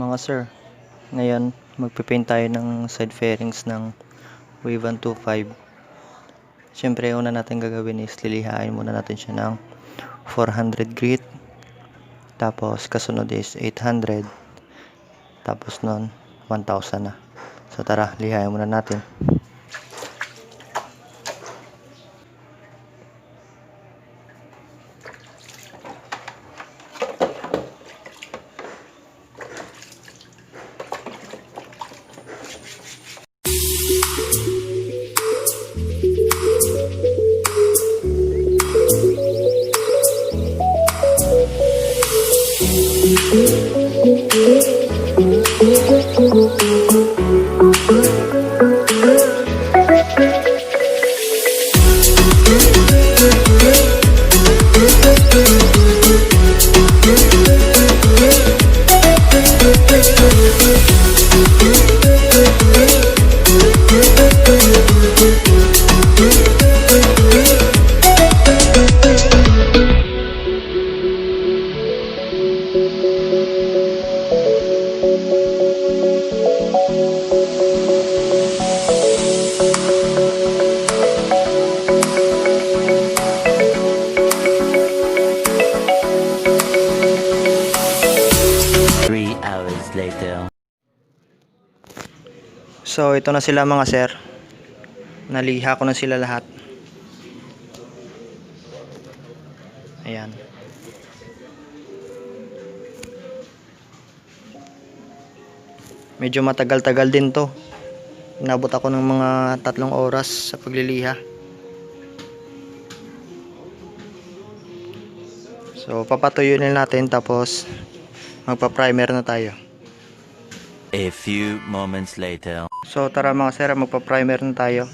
mga sir, ngayon magpipaint tayo ng side fairings ng Wave 125. Siyempre una natin gagawin is lilihain muna natin siya ng 400 grit, tapos kasunod is 800, tapos nun 1000 na. So tara, lihain muna natin. Later. So ito na sila mga sir, naliha ko na sila lahat. Ayan, medyo matagal-tagal din to, inabot ako ng mga 3 oras sa pagliliha. So papatuyuin natin, tapos magpa-primer na tayo. A few moments later. So tara mga sir, magpa-primer na tayo.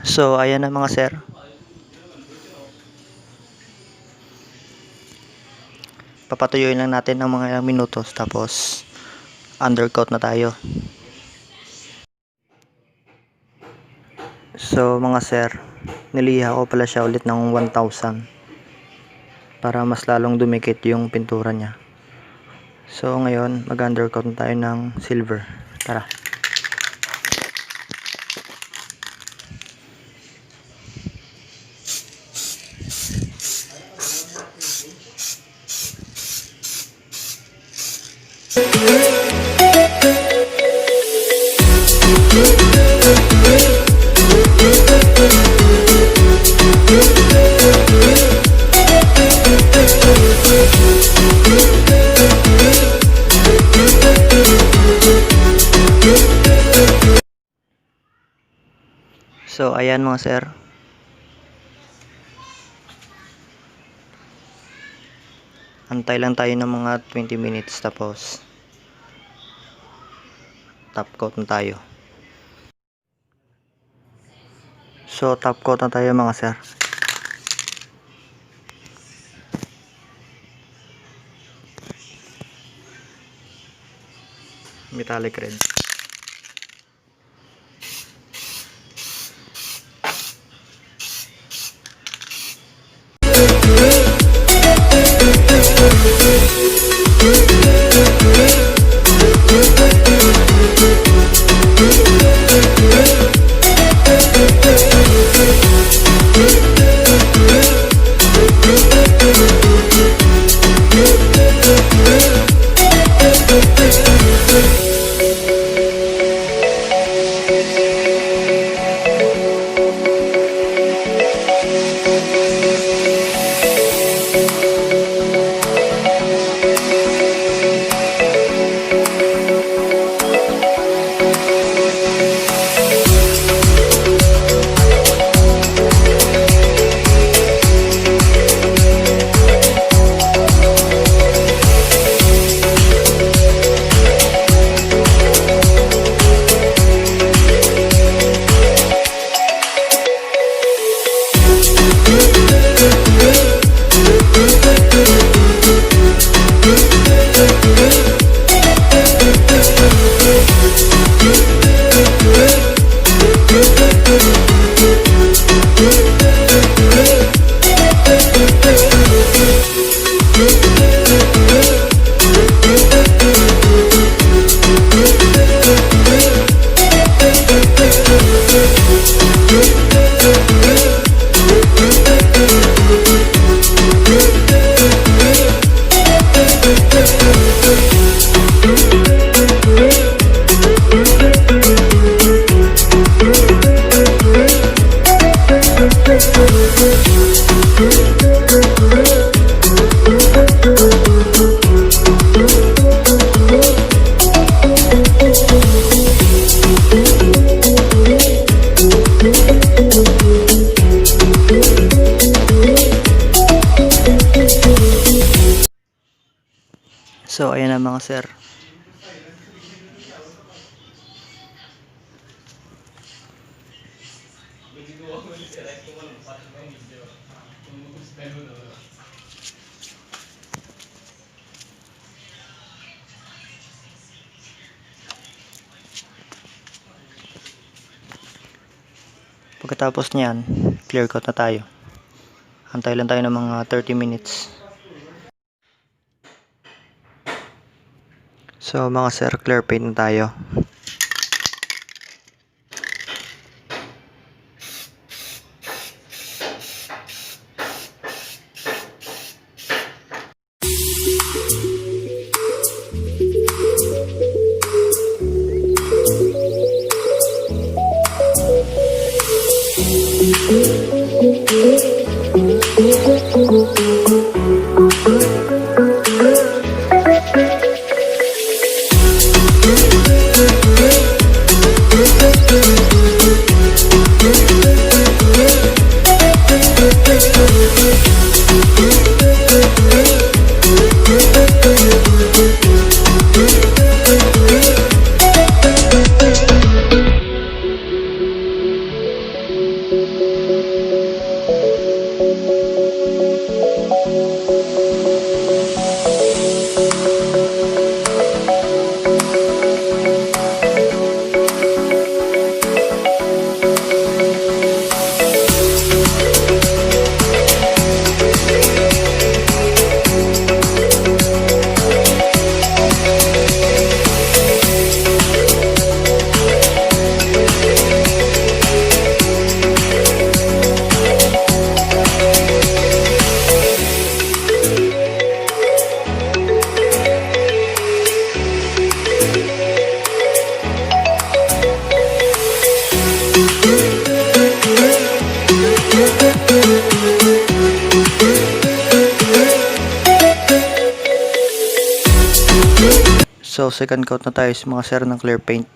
So ayan na mga sir, papatuyuin lang natin ng mga ilang minutos, tapos undercoat na tayo. So mga sir, niliha ko pala siya ulit ng 1000 para mas lalong dumikit yung pintura niya. So ngayon mag undercoat na tayo ng silver. Tara. So ayan mga sir, antay lang tayo ng mga 20 minutes, tapos top coat na tayo. So top coat na tayo mga sir. Metallic red. So ayan na mga sir. Pagkatapos niyan, clear coat na tayo. Antay lang tayo ng mga 30 minutes. So mga sir, clear paint na tayo. So second coat na tayo sa mga sir ng clear paint.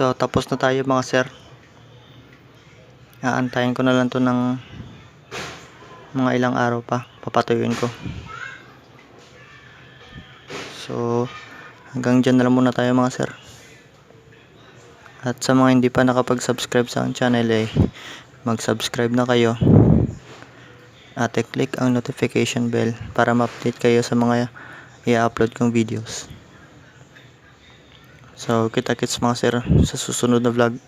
So tapos na tayo mga sir. Aantayin ko na lang to ng mga ilang araw pa. Papatuyuin ko. So hanggang dyan na lang muna tayo mga sir. At sa mga hindi pa nakapag-subscribe sa aking channel mag-subscribe na kayo at i-click ang notification bell para ma-update kayo sa mga i-upload kong videos. So kita-kits mga sir sa susunod na vlog.